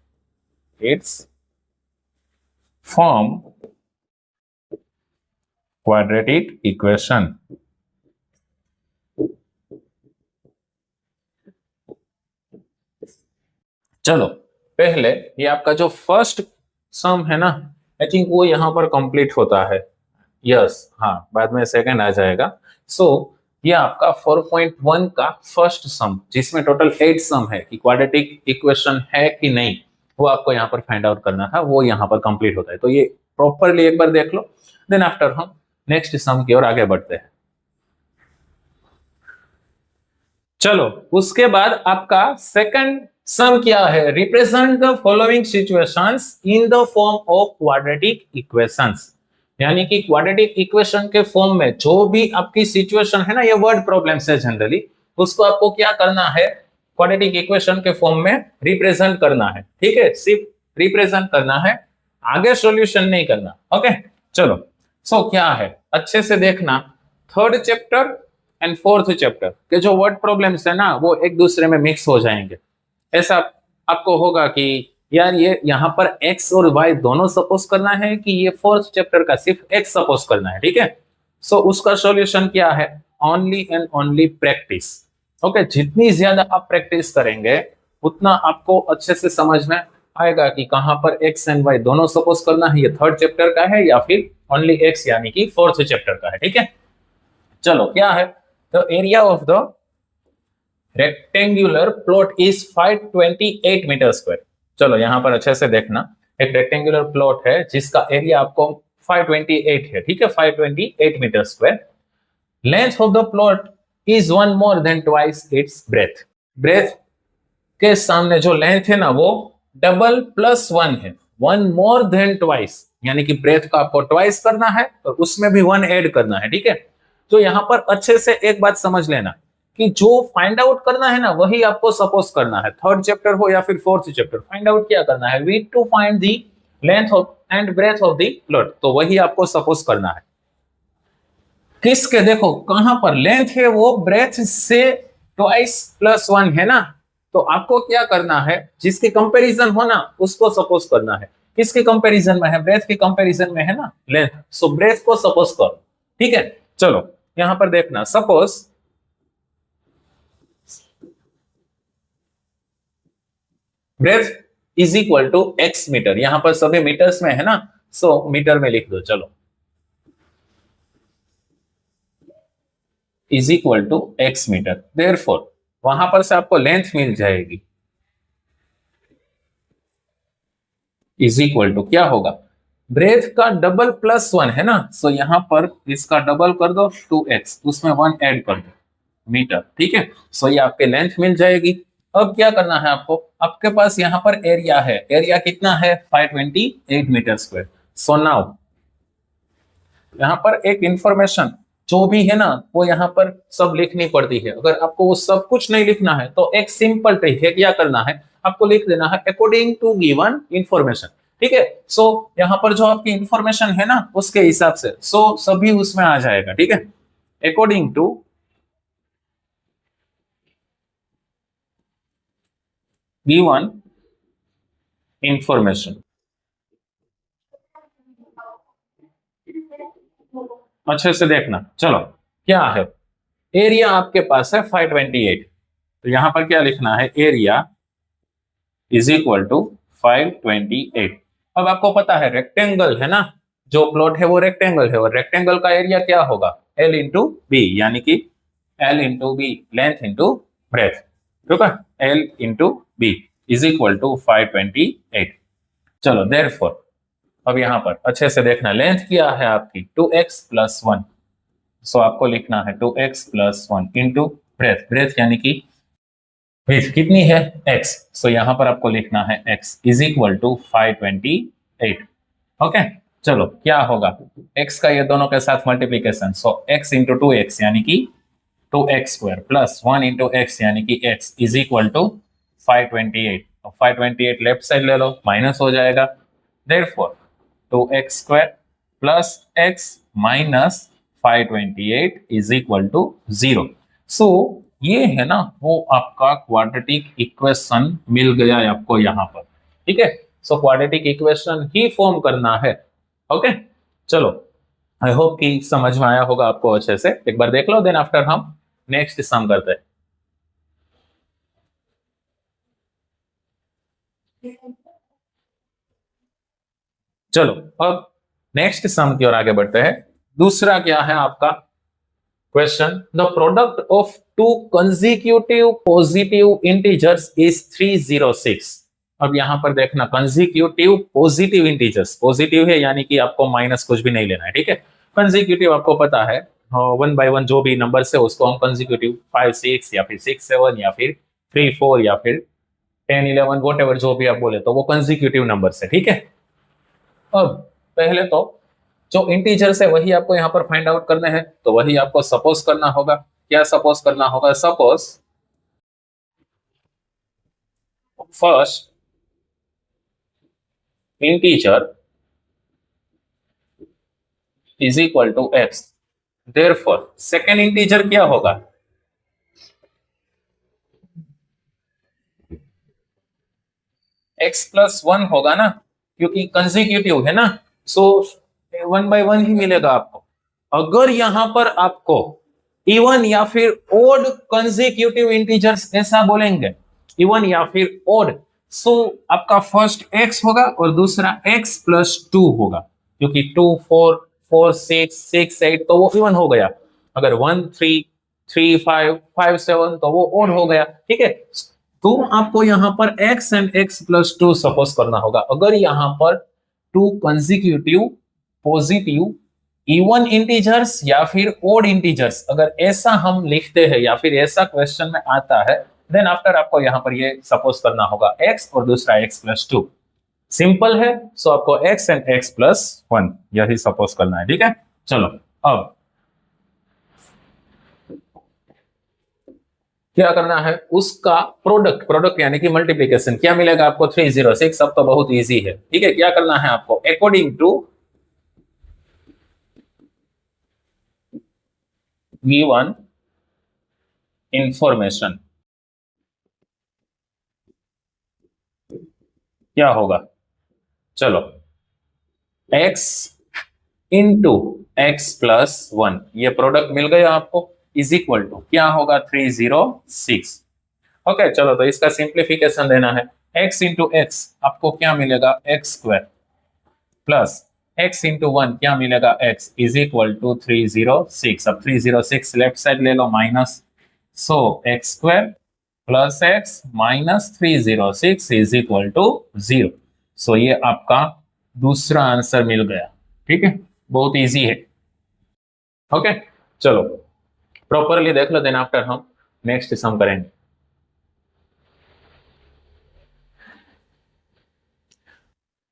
it's form quadratic equation. चलो पहले ये आपका जो फर्स्ट सम है ना, आई थिंक वो यहां पर कंप्लीट होता है। यस हाँ, बाद में सेकंड आ जाएगा। सो ये आपका 4.1 का फर्स्ट सम, जिसमें टोटल 8 सम है कि क्वाड्रेटिक इक्वेशन है कि नहीं, वो आपको यहाँ पर फाइंड आउट करना था, वो यहाँ पर कंप्लीट होता है। तो ये प्रॉपरली एक बार देख लो, देन आफ्टर हम नेक्स्ट सम की ओर आगे बढ़ते हैं। चलो उसके बाद आपका सेकंड सम क्या है, represent the following situations in the form of quadratic equations. यानी कि क्वाड्रेटिक इक्वेशन के फॉर्म में जो भी आपकी सिचुएशन है ना, ये वर्ड प्रॉब्लम्स है जनरली, उसको आपको क्या करना है, क्वाड्रेटिक इक्वेशन के फॉर्म में रिप्रेजेंट करना है। ठीक है, सिर्फ रिप्रेजेंट करना है, आगे सॉल्यूशन नहीं करना। ओके चलो, सो क्या है अच्छे से देखना, third chapter and fourth chapter के जो वर्ड प्रॉब्लम्स है ना, वो एक दूसरे में मिक्स हो जाएंगे। ऐसा आपको होगा कि यार ये यहाँ पर x और y दोनों सपोज करना है कि ये फोर्थ चैप्टर का सिर्फ x सपोज करना है। ठीक है, सो उसका सॉल्यूशन क्या है, only and only practice. Okay, जितनी ज्यादा आप प्रैक्टिस करेंगे उतना आपको अच्छे से समझ में आएगा कि कहां पर x एंड y दोनों सपोज करना है, ये थर्ड चैप्टर का है या फिर ओनली x यानी कि फोर्थ चैप्टर का है। ठीक है, चलो क्या है, the area of the rectangular plot is 528 metre square. चलो यहां पर अच्छे से देखना, एक रेक्टेंगुलर प्लॉट है जिसका एरिया आपको 528 है। ठीक है, 528 metre square. Length of the plot is one more than twice its breadth. Breadth के सामने जो लेंथ है ना, वो डबल प्लस 1 है, वन मोर देन ट्वाइस, यानी कि ब्रेथ का आपको ट्वाइस करना है और उसमें भी 1 ऐड करना है। ठीक है, तो यहां पर अच्छे से एक बात समझ लेना कि जो फाइंड आउट करना है ना, वही आपको सपोज करना है, थर्ड चैप्टर हो या फिर फोर्थ चैप्टर। फाइंड आउट क्या करना है, we to find the length of and breadth of the plot, तो वही आपको सपोज करना है। किसके, देखो कहां पर लेंथ है, वो ब्रेथ से ट्वाइस प्लस 1 है ना, तो आपको क्या करना है, जिसके कंपैरिजन हो ना उसको सपोज करना है। किसके कंपैरिजन में है, ब्रेथ के कंपैरिजन में है ना लेंथ, सो ब्रेथ को सपोज करो। ठीक है, चलो यहां पर देखना, suppose breadth is equal to x metre, यहां पर सभी मीटर्स में है ना, सो मीटर में लिख दो। चलो is equal to x metre, therefore वहां पर से आपको लेंथ मिल जाएगी, इज इक्वल टू क्या होगा, ब्रेथ का डबल प्लस 1 है ना, सो यहां पर इसका डबल कर दो 2x, उसमें 1 ऐड कर दो मीटर। ठीक है, सो ये आपके लेंथ मिल जाएगी। अब क्या करना है आपको, आपके पास यहाँ पर एरिया है, एरिया कितना है 528 मीटर स्क्वायर। सो नाउ यहाँ पर एक इंफॉर्मेशन जो भी है ना, वो यहाँ पर सब लिखनी पड़ती है। अगर आपको वो सब कुछ नहीं लिखना है तो एक सिंपल ट्रिक है, क्या करना है, आपको लिख देना है अकॉर्डिंग टू गिवन इंफॉर्मेशन। ठीक है, सो यहाँ पर जो आपकी इंफॉर्मेशन है ना, उसके हिसाब से सो सभी उसमें आ जाएगा। ठीक है, अकॉर्डिंग टू गिवन इंफॉर्मेशन। अच्छे से देखना, चलो क्या है, एरिया आपके पास है 528, तो यहां पर क्या लिखना है, एरिया इज इक्वल टू 528। अब आपको पता है रेक्टेंगल है ना, जो प्लॉट है वो रेक्टेंगल है, और रेक्टेंगल का एरिया क्या होगा, L इंटू बी, यानी कि L into B, length into breadth. ठीक है, L into B is equal to 528। चलो देयरफॉर अब यहां पर अच्छे से देखना, लेंथ क्या है आपकी 2x प्लस 1, सो आपको लिखना है 2x plus 1 into breadth, breath यानी कि विड्थ कितनी है x, सो यहां पर आपको लिखना है x is equal to 528। Okay चलो क्या होगा, x का ये दोनों के साथ मल्टीप्लीकेशन, सो x इंटू 2x यानी कि 2x square plus 1 into x यानी कि x is equal to 528। 528 left side ले लो, माइनस हो जाएगा, therefore 2x square plus x minus 528 is equal to 0। So ये है ना वो आपका क्वाड्रेटिक इक्वेशन मिल गया है आपको यहाँ पर, ठीक है। सो क्वाड्रेटिक इक्वेशन ही फॉर्म करना है। ओके चलो, आई होप कि समझ में आया होगा आपको अच्छे से। एक बार देख लो, देन आफ्टर हम नेक्स्ट सम करते हैं। चलो अब नेक्स्ट सम की ओर आगे बढ़ते हैं। दूसरा क्या है आपका question, the product of to consecutive positive integers is 306। अब यहां पर देखना, कंसेक्यूटिव पॉजिटिव इंटीजर्स, पॉजिटिव है यानी कि आपको माइनस कुछ भी नहीं लेना है, ठीक है। कंसेक्यूटिव आपको पता है, 1 बाय 1 जो भी नंबर है उसको हम कंसेक्यूटिव 5 6 या फिर 6 7 या फिर 3 4 या फिर 10 11 वॉट जो भी आप बोले तो वो कंसेक्यूटिव नंबर है, ठीक है। अब पहले तो जो इंटीजर्स है वही आपको यहाँ पर फाइंड आउट करने हैं, तो वही आपको सपोज करना होगा। क्या सपोज करना होगा? Suppose first integer is equal to x, therefore second integer क्या होगा? एक्स प्लस 1 होगा ना, क्योंकि कंसेक्यूटिव है ना। सो 1 बाय 1 ही मिलेगा आपको। अगर यहां पर आपको इवन या फिर ओड कंसेक्यूटिव इंटीजर्स ऐसा बोलेंगे, इवन या फिर ओड, सो आपका फर्स्ट x होगा और दूसरा x प्लस 2 होगा, क्योंकि 2 4 4 6 6 8 तो वो इवन हो गया। अगर 1 3 3 5 5 7 तो वो ओड हो गया, ठीक है। तो आपको यहां पर x and x plus 2 suppose करना होगा। अगर यहां पर to consecutive positive even integers या फिर ओड इंटीजर्स अगर ऐसा हम लिखते हैं या फिर ऐसा क्वेश्चन में आता है, देन आफ्टर आपको यहां पर ये सपोज करना होगा x और दूसरा x प्लस 2। सिंपल है, सो आपको x एंड x प्लस 1 यही सपोज करना है, ठीक है। चलो अब क्या करना है, उसका प्रोडक्ट, प्रोडक्ट यानी कि मल्टीप्लीकेशन। क्या मिलेगा आपको? 306। सब तो बहुत इजी है, ठीक है। क्या करना है आपको? अकॉर्डिंग टू गिवन इंफॉर्मेशन क्या होगा? चलो x इंटू एक्स प्लस 1, ये प्रोडक्ट मिल गया आपको, इज इक्वल टू क्या होगा? 306। ओके चलो, तो इसका सिंप्लीफिकेशन देना है। x इंटू एक्स आपको क्या मिलेगा? X square plus x into 1 क्या मिलेगा? x is equal to 306। अब 306 लेफ्ट साइड ले लो minus, so x square plus x minus 306 is equal to 0। So ये आपका दूसरा आंसर मिल गया, ठीक है। बहुत इजी है। ओके चलो प्रॉपरली देख लो, देन आफ्टर हम नेक्स्ट सम करेंगे।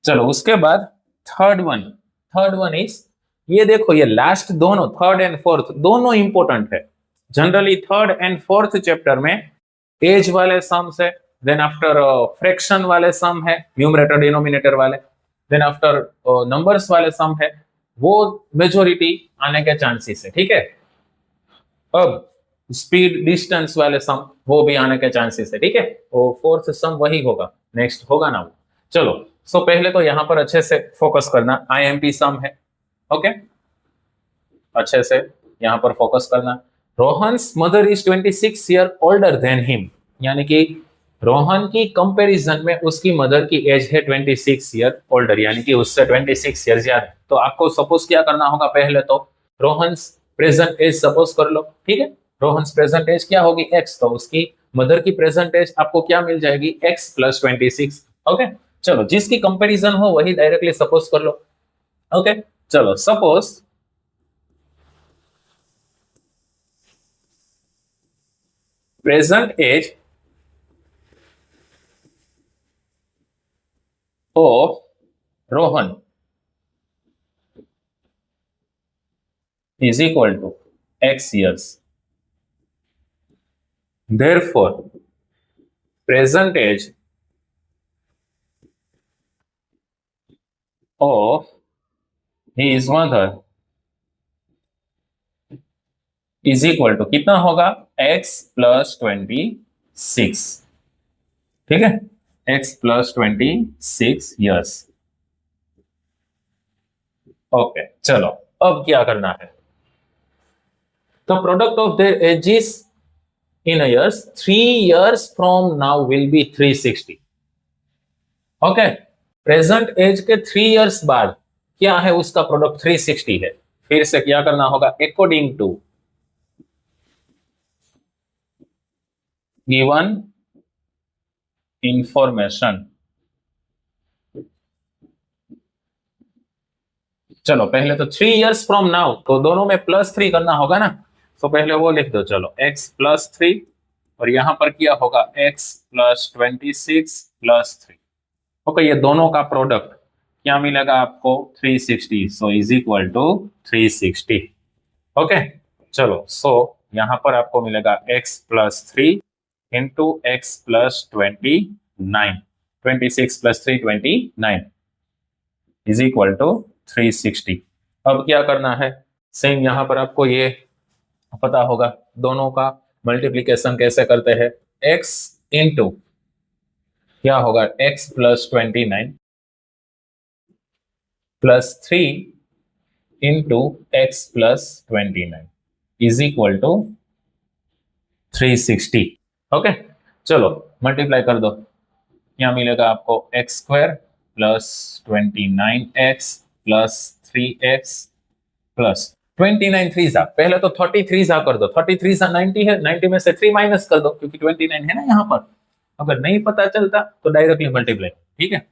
चलो उसके बाद थर्ड वन इज, ये देखो ये लास्ट दोनों थर्ड एंड फोर्थ दोनों इंपॉर्टेंट है। Generally third and fourth chapter में एज वाले सम्स है, देन आफ्टर फ्रैक्शन वाले सम है, न्यूमरेटर डिनोमिनेटर वाले, देन आफ्टर नंबर्स वाले सम है, वो मेजोरिटी आने के चांसेस है, ठीक है। अब स्पीड डिस्टेंस वाले सम वो भी आने के चांसेस है, ठीक है। वो फोर्थ सम वही होगा, नेक्स्ट होगा ना वो। चलो सो पहले तो यहां पर अच्छे से फोकस करना, आईएमपी सम है, ओके। अच्छे से यहां पर फोकस करना। Rohan's mother is 26 year older than him, यानी कि रोहन की कंपैरिजन में उसकी मदर की एज है 26 ईयर ओल्डर, यानी कि उससे 26 ईयर ज्यादा। तो आपको सपोज क्या करना होगा? पहले तो रोहन्स प्रेजेंट एज सपोज कर लो, ठीक है। रोहन्स प्रेजेंट एज क्या होगी? एक्स, तो उसकी मदर की प्रेजेंट एज आपको क्या मिल जाएगी? X plus 26। ओके चलो, जिसकी कंपैरिजन हो वही डायरेक्टली सपोज कर लो। ओके चलो, suppose present age of Rohan is equal to x years. Therefore, present age of his mother is equal to कितना होगा, x प्लस 26, ठीक है, x प्लस 26 ईयर्स। ओके चलो, अब क्या करना है, तो product of their ages in years 3 years from now will be 360। Okay, present age के 3 years बाद क्या है, उसका प्रोडक्ट 360 है। फिर से क्या करना होगा, अकॉर्डिंग टू गिवन इंफॉर्मेशन। चलो पहले तो 3 years फ्रॉम नाउ, तो दोनों में +3 करना होगा ना, तो पहले वो लिख दो। चलो x प्लस 3 और यहां पर क्या होगा, x प्लस 26 प्लस 3। ओके, ये दोनों का प्रोडक्ट क्या मिलेगा आपको, 360, so is equal to 360। Okay चलो, सो यहां पर आपको मिलेगा x plus 3 into x plus 29, 26 plus 3 29 is equal to 360। अब क्या करना है, सेम यहां पर आपको ये पता होगा, दोनों का मल्टीप्लीकेशन कैसे करते हैं, x इंटू क्या होगा, x plus 29 plus 3 into x plus 29 is equal to 360। Okay चलो मल्टीप्लाई कर दो, क्या मिलेगा आपको, x square plus 29x plus 3x plus 29 3 जा, पहले तो 33 जा कर दो, 33 जा 90 है, 90 में से 3 माइनस कर दो क्योंकि 29 है ना यहाँ पर। अगर नहीं पता चलता तो डायरेक्टली मल्टीप्लाई, ठीक है।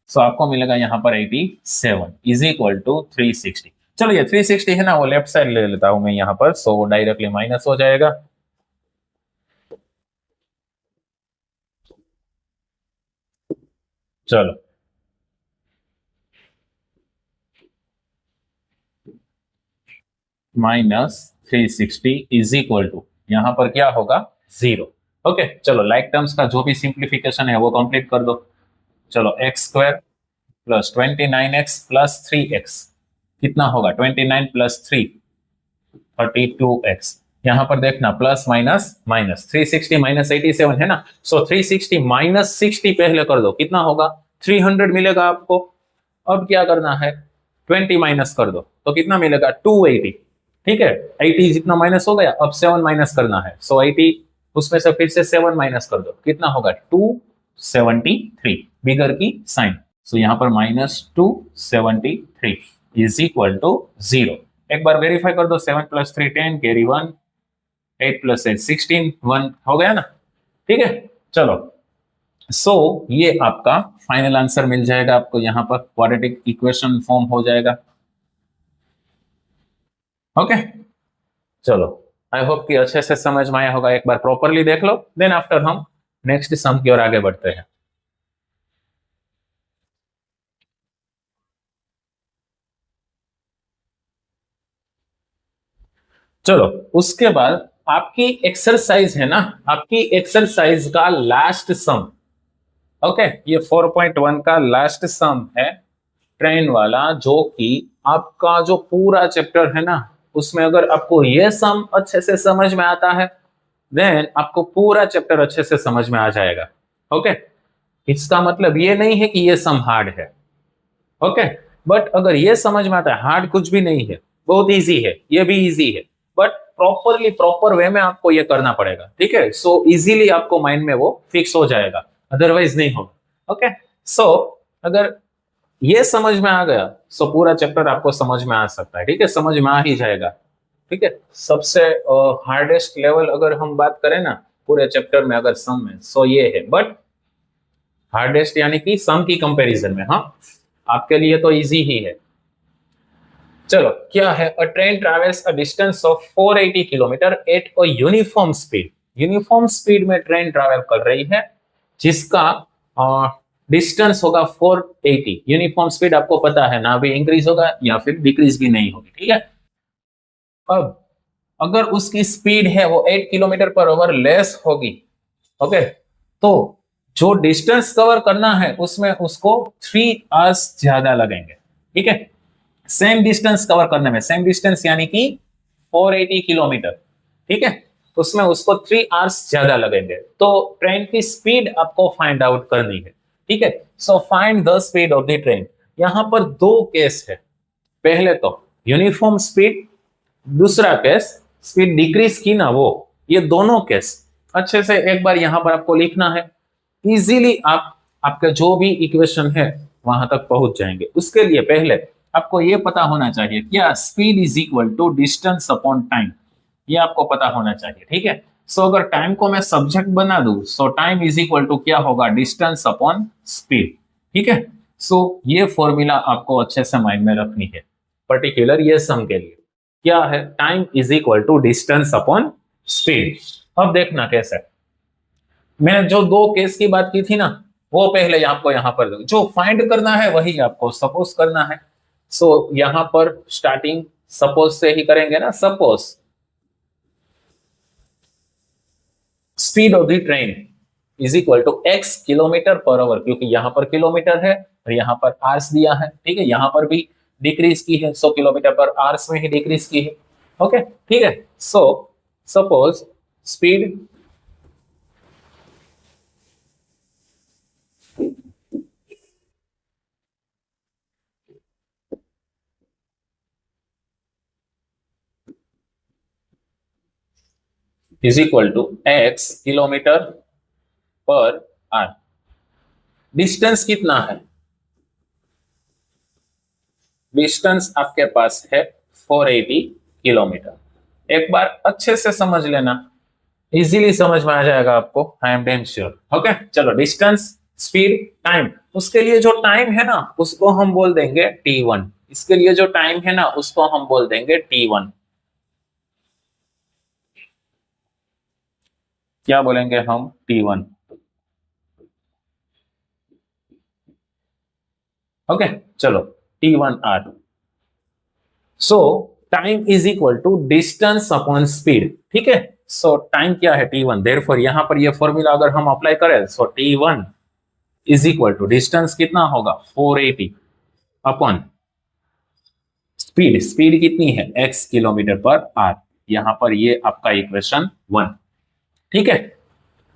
सो आपको मिलेगा यहाँ पर 87 इज इक्वल टू 360। चलो ये 360 है ना, वो लेफ्ट साइड ले लेता हूं मैं यहाँ पर, सो वो डायरेक्टली माइनस हो जाएगा। चलो -360 इज इक्वल टू यहां पर क्या होगा, 0। ओके चलो, लाइक टर्म्स का जो भी सिंप्लीफिकेशन है वो कंप्लीट कर दो। चलो x square plus 29x plus 3x कितना होगा, 29 प्लस 3 32x। यहां पर देखना प्लस माइनस माइनस, 360 माइनस 87 है ना, सो 360 माइनस 60 पहले कर दो, कितना होगा, 300 मिलेगा आपको। अब क्या करना है, 20 माइनस कर दो तो कितना मिलेगा, 280, ठीक है। 80 जितना माइनस हो गया, अब 7 माइनस करना है, सो 80 उसमें से फिर से 7 माइनस कर दो, कितना होगा, 273 बिगर की साइन, सो यहाँ पर -273 इज इक्वल टू 0। एक बार वेरीफाई कर दो, 7 प्लस 3 10 कैरी 1, 8 प्लस 8 16 1 हो गया ना, ठीक है। चलो सो ये आपका फाइनल आंसर मिल जाएगा आपको, यहाँ पर क्वाड्रेटिक इक्वेशन फॉर्म हो जाएगा। ओके चलो, आई होप कि अच्छे से समझ में आया होगा, एक बार प्रॉपरली देख लो, देन आफ्टर हम नेक्स्ट सम की ओर आगे बढ़ते हैं। चलो उसके बाद आपकी एक्सरसाइज है ना, आपकी एक्सरसाइज का लास्ट सम, ओके ये 4.1 का लास्ट सम है ट्रेन वाला, जो कि आपका जो पूरा चैप्टर है ना, उसमें अगर आपको ये सम अच्छे से समझ में आता है देन आपको पूरा चैप्टर अच्छे से समझ में आ जाएगा। ओके इसका मतलब ये नहीं है कि ये सम हार्ड है, ओके बट अगर ये समझ में आता है, हार्ड कुछ भी नहीं है, बहुत इजी है, ये भी इजी है, बट प्रॉपरली प्रॉपर वे में आपको ये करना पड़ेगा, ठीक है। सो इजीली आपको माइंड में वो फिक्स हो जाएगा, अदरवाइज नहीं होगा। ओके सो अगर ये समझ में आ गया सो पूरा चैप्टर आपको समझ में आ सकता है, ठीक है, समझ में आ ही जाएगा, ठीक है। सबसे हार्डेस्ट लेवल अगर हम बात करें ना पूरे चैप्टर में, अगर सम में, सो ये है, बट हार्डेस्ट यानी कि सम की कंपैरिजन में, हाँ आपके लिए तो इजी ही है। चलो क्या है, अ train travels a distance of 480 kilometre at a uniform speed. Uniform speed में ट्रेन ट्रैवल कर रही है जिसका डिस्टेंस होगा 480। यूनिफॉर्म स्पीड आपको पता है ना, भी इंक्रीज होगा या फिर डिक्रीज भी नहीं होगी, ठीक है। अब अगर उसकी स्पीड है वो 8 किलोमीटर पर आवर लेस होगी, ओके तो जो डिस्टेंस कवर करना है उसमें उसको 3 आवर्स ज्यादा लगेंगे। ठीक है, सेम डिस्टेंस कवर करने में, सेम डिस्टेंस यानी कि 480 किलोमीटर, ठीक है, उसमें उसको 3 आवर्स ज्यादा लगेंगे। तो ट्रेन की स्पीड आपको फाइंड आउट करनी है, ठीक है। So find the speed of the train. यहां पर दो केस है, पहले तो यूनिफॉर्म स्पीड, दूसरा केस स्पीड डिक्रीज की ना वो, ये दोनों केस अच्छे से एक बार यहां पर आपको लिखना है। इजीली आप आपका जो भी इक्वेशन है वहां तक पहुंच जाएंगे। उसके लिए पहले आपको ये पता होना चाहिए क्या speed is equal to distance upon time, ये आपको पता होना चाहिए, ठीक है। सो अगर टाइम को मैं सब्जेक्ट बना दूं, so time is equal to क्या होगा, डिस्टेंस अपॉन स्पीड, ठीक है। सो ये फॉर्मूला आपको अच्छे से माइंड में रखनी है, पर्टिकुलर ये सम के लिए क्या है, time is equal to distance upon speed. अब देखना कैसे, मैंने जो दो केस की बात की थी ना, वो पहले आपको यहां पर जो फाइंड करना है वही आपको सपोज करना है। सो यहां पर स्टार्टिंग सपोज से ही करेंगे ना। Suppose speed of the train is equal to x kilometre per hour, क्योंकि यहां पर किलोमीटर है और यहां पर आवर्स दिया है, ठीक है। यहां पर भी डिक्रीज की है, 100 किलोमीटर पर आवर्स में ही डिक्रीज की है, ओके, ठीक है। So suppose speed is equal to x kilometre per hour. Distance कितना है, डिस्टेंस आपके पास है 480 किलोमीटर। एक बार अच्छे से समझ लेना, इजीली समझ में आ जाएगा आपको, I am damn sure, okay. चलो डिस्टेंस, स्पीड, टाइम, उसके लिए जो टाइम है ना उसको हम बोल देंगे t1, इसके लिए जो टाइम है ना उसको हम बोल देंगे t1। क्या बोलेंगे हम, t1, ओके। चलो t1 r। So time is equal to distance upon speed, ठीक है। सो टाइम क्या है t1, देयरफॉर यहां पर ये फॉर्मूला अगर हम अप्लाई करें, so t1 is equal to distance कितना होगा 480 अपॉन स्पीड, स्पीड कितनी है x किलोमीटर पर आवर। यहां पर ये आपका इक्वेशन 1, ठीक है।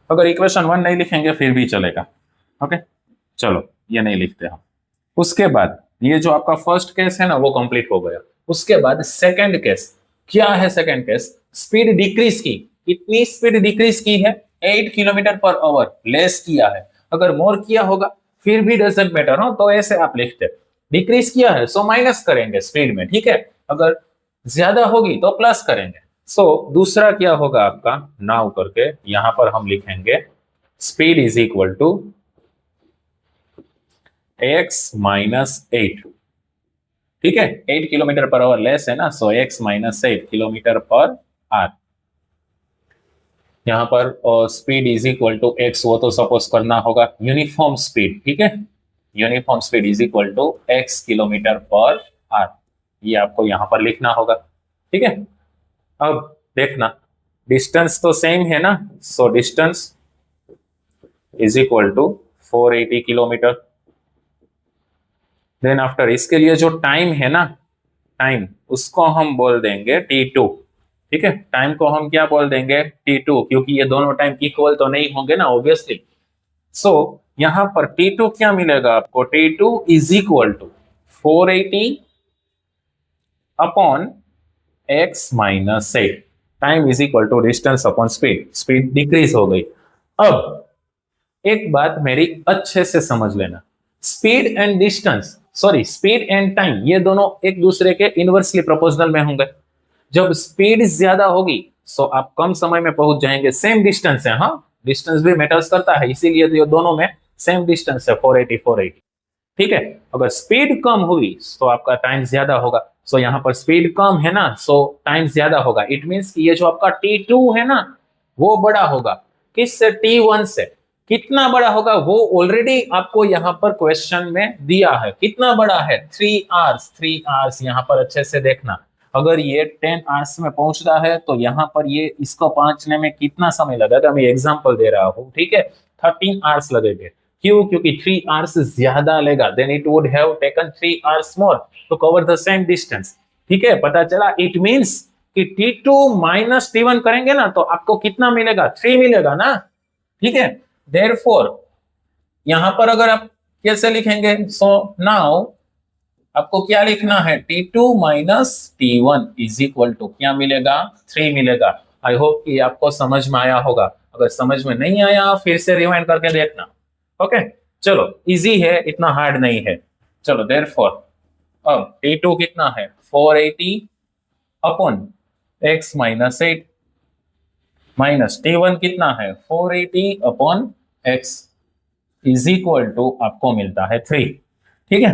अगर इक्वेशन 1 नहीं लिखेंगे फिर भी चलेगा, ओके। चलो ये नहीं लिखते हम। उसके बाद ये जो आपका फर्स्ट केस है ना वो कंप्लीट हो गया। उसके बाद सेकंड केस क्या है, सेकंड केस स्पीड डिक्रीज की, कितनी स्पीड डिक्रीज की है, 8 किलोमीटर पर आवर लेस किया है। अगर मोर किया होगा फिर भी डजंट मैटर, हो तो ऐसे आप लिखते, डिक्रीज किया है सो माइनस करेंगे स्पीड में, ठीक है। अगर ज्यादा होगी तो प्लस करेंगे। सो दूसरा क्या होगा आपका, नाउ करके यहां पर हम लिखेंगे speed is equal to x minus 8, ठीक है। 8 किलोमीटर पर आवर लेस है ना, so x minus 8 kilometre per hour. यहां पर speed is equal to x, वो तो सपोज करना होगा यूनिफॉर्म स्पीड, ठीक है। Uniform speed is equal to x kilometre per hour, ये आपको यहां पर लिखना होगा, ठीक है। अब देखना डिस्टेंस तो सेम है ना, so distance is equal to 480 kilometre. Then after इसके लिए जो टाइम है ना, टाइम उसको हम बोल देंगे t2, ठीक है। टाइम को हम क्या बोल देंगे t2, क्योंकि ये दोनों टाइम इक्वल तो नहीं होंगे ना ऑब्वियसली। सो यहां पर t2 क्या मिलेगा आपको, t2 is equal to 480 upon x minus 8, time is equal to distance upon speed, speed decrease हो गई। अब एक बात मेरी अच्छे से समझ लेना, speed and distance, sorry speed and time, ये दोनों एक दूसरे के इनवर्सली प्रोपोर्शनल में होंगे। जब स्पीड ज्यादा होगी सो आप कम समय में पहुंच जाएंगे। सेम डिस्टेंस है, हाँ डिस्टेंस भी मैटर्स करता है, इसीलिए तो ये दोनों में सेम डिस्टेंस है 480 480, ठीक है। अगर स्पीड कम हुई तो आपका टाइम ज्यादा होगा। सो यहाँ पर स्पीड कम है ना, सो टाइम ज्यादा होगा। इट मीन्स कि ये जो आपका t2 है ना वो बड़ा होगा किससे, t1 से। कितना बड़ा होगा वो ऑलरेडी आपको यहाँ पर क्वेश्चन में दिया है, कितना बड़ा है 3 आवर्स, 3 आवर्स। यहाँ पर अच्छे से देखना, अगर ये 10 आवर्स में पहुंचता है तो यहाँ पर ये इसको पहुंचने में कितना समय लगेगा, मैं एग्जांपल दे रहा हूँ, ठीक है। 13 आवर्स लगेंगे। क्यों? क्योंकि 3 आवर्स ज्यादा लेगा, then it would have taken 3 hours more to cover the same distance. ठीक है, पता चला। इट मींस कि T2 माइनस T1 करेंगे ना तो आपको कितना मिलेगा? 3 मिलेगा ना। ठीक है, देयरफॉर यहां पर अगर आप कैसे लिखेंगे? सो नाउ आपको क्या लिखना है? T2 minus T1 is equal to क्या मिलेगा? 3 मिलेगा। आई होप कि आपको समझ में आया होगा। अगर समझ में नहीं आया फिर से रिवाइंड करके देखना। ओके, चलो, इजी है, इतना हार्ड नहीं है। चलो, देयरफॉर अब T2 कितना है? 480 upon x minus 8 minus T1 कितना है? 480 upon x is equal to आपको मिलता है 3। ठीक है,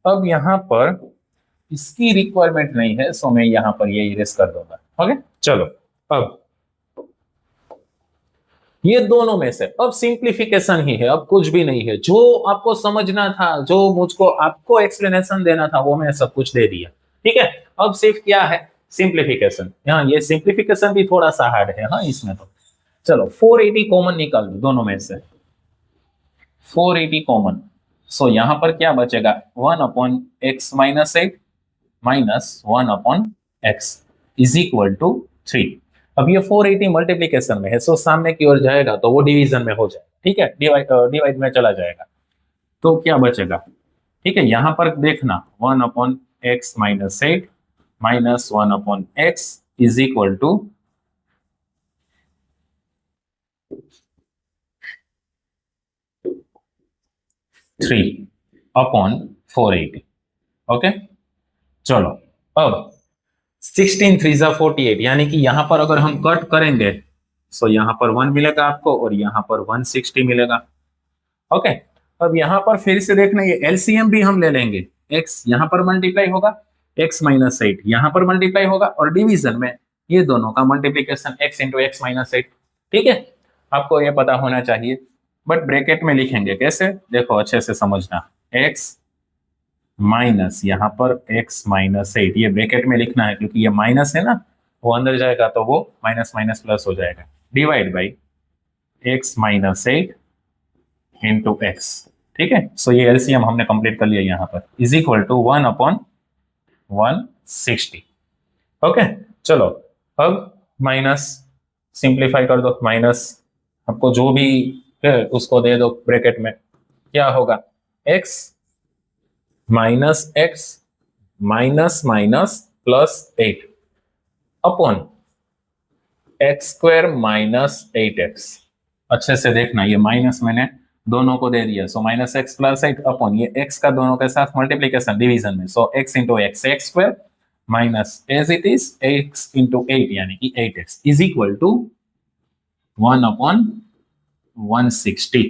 अब यहां पर इसकी रिक्वायरमेंट नहीं है, सो मैं यहां पर ये इरेज कर दूंगा। ओके, चलो, अब ये दोनों में से अब सिंप्लीफिकेशन ही है, अब कुछ भी नहीं है। जो आपको समझना था, जो मुझको आपको एक्सप्लेनेशन देना था, वो मैं सब कुछ दे दिया। ठीक है, अब सिर्फ क्या है? सिंप्लीफिकेशन। हाँ, ये सिंप्लीफिकेशन भी थोड़ा सा हार्ड है। हाँ, इसमें तो चलो 480 कॉमन निकाल दो दोनों में से। 480 कॉमन, सो यहां पर क्या बचेगा? 1 upon x minus 8 minus 1 upon x is equal to 3। अब ये 480 मल्टीप्लीकेशन में है, सो सामने की ओर जाएगा तो वो डिवीजन में हो जाएगा। ठीक है, डिवाइड में चला जाएगा तो क्या बचेगा? ठीक है, यहां पर देखना 1 upon x minus 8 minus 1 upon x is equal to 3 upon 480। Okay, चलो, अब 16 3 जा 48, यानी कि यहां पर अगर हम कट करेंगे तो यहां पर 1 मिलेगा आपको और यहां पर 160 मिलेगा। ओके, अब यहां पर फिर से देखना, ये एलसीएम भी हम ले लेंगे। x यहां पर मल्टीप्लाई होगा, x माइनस 8 यहां पर मल्टीप्लाई होगा और डिवीजन में ये दोनों का multiplication x into x minus 8। ठीक है, आपको ये पता होना चाहिए, बट ब्रैकेट में लिखेंगे कैसे? देखो, अच्छे से समझना। x माइनस यहाँ पर x माइनस 8, ये ब्रैकेट में लिखना है क्योंकि ये माइनस है ना, वो अंदर जाएगा तो वो माइनस माइनस प्लस हो जाएगा। Divide by x minus 8 into x. ठीक है, सो ये एलसीएम हमने कंप्लीट कर लिया यहाँ पर, is equal to 1 upon 160। Okay, चलो, अब माइनस सिंप्लीफाई कर दो। माइनस आपको जो भी है उसको दे दो ब्रैकेट में। क्या होगा? x minus x minus minus plus 8 upon x square minus 8x। अच्छे से देखना, ये माइनस मैंने दोनों को दे दिया, so minus x plus 8 upon ये x का दोनों के साथ मल्टीप्लीकेशन डिवीजन में, so x into x x square minus as it is x into 8 यानी कि 8x is equal to 1 upon 160।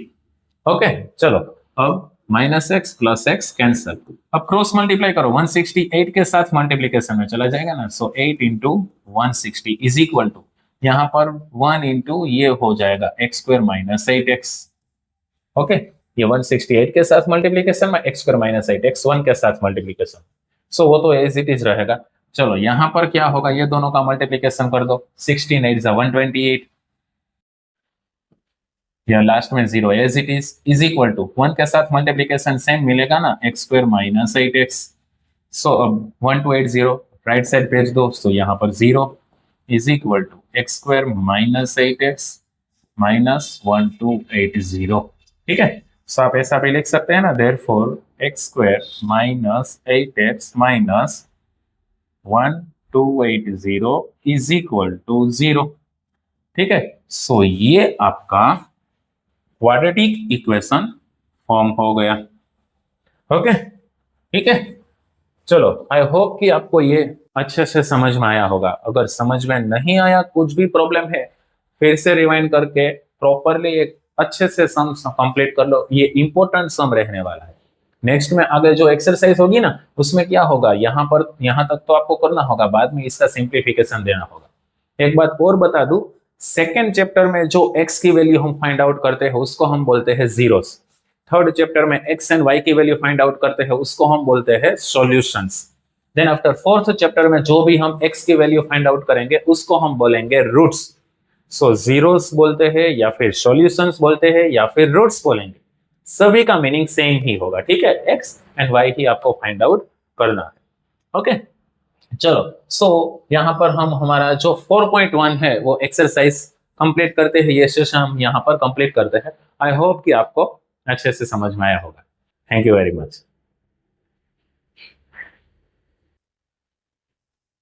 Okay, चलो, अब minus x plus x cancel, अब क्रॉस मल्टीप्लाई करो, 168 के साथ मल्टीप्लीकेशन में चला जाएगा ना, so 8 into 160 is equal to यहां पर 1 इंटू ये हो जाएगा x square minus 8x। Okay, ये 168 के साथ मल्टीप्लीकेशन में एक्स स्क्वायर माइनस 8x 1 के साथ मल्टीप्लीकेशन, सो वो तो एज इट इज रहेगा। चलो, यहां पर क्या होगा? ये दोनों का मल्टीप्लीकेशन कर दो, 16 8 128, या लास्ट में 0 as it is equal to 1 के साथ मल्टीप्लीकेशन सेम मिलेगा ना, एक्स स्क्वायर माइनस 8x। सो अब 1280 राइट साइड भेज दो, सो यहाँ पर 0 is equal to x square minus 8x minus 1280। ठीक है, सो आप ऐसा भी लिख सकते हैं ना, therefore x square minus 8x minus 1280 is equal to 0। ठीक है, सो ये आपका क्वाड्रेटिक इक्वेशन फॉर्म हो गया। ओके, ठीक है, चलो, आई होप कि आपको ये अच्छे से समझ में आया होगा। अगर समझ में नहीं आया, कुछ भी प्रॉब्लम है, फिर से रिवाइंड करके प्रॉपरली एक अच्छे से सम कंप्लीट कर लो। ये इंपॉर्टेंट सम रहने वाला है। नेक्स्ट में आगे जो एक्सरसाइज होगी ना, उसमें क्या होगा, यहाँ पर यहाँ तक तो आपको करना होगा, बाद में इसका सिंप्लीफिकेशन देना होगा। एक बात और बता दूं, सेकेंड चैप्टर में जो x की वैल्यू हम फाइंड आउट करते हैं उसको हम बोलते हैं जीरोस। थर्ड चैप्टर में x एंड y की वैल्यू फाइंड आउट करते हैं उसको हम बोलते हैं solutions. Then after fourth chapter में जो भी हम x की वैल्यू फाइंड आउट करेंगे उसको हम बोलेंगे रूट्स। सो जीरोस बोलते हैं या फिर सॉल्यूशंस बोलते हैं या फिर रूट्स बोलेंगे। सभी का मीनिंग सेम ही होगा, ठीक है। एक्स एंड वाई ही आपको फाइंड आउट करना है। ओके, चलो सो यहाँ पर हम हमारा जो 4.1 है वो एक्सरसाइज कंप्लीट करते हैं, ये सेशन हम यहाँ पर कंप्लीट करते हैं। आई होप कि आपको अच्छे से समझ में आया होगा। Thank you very much.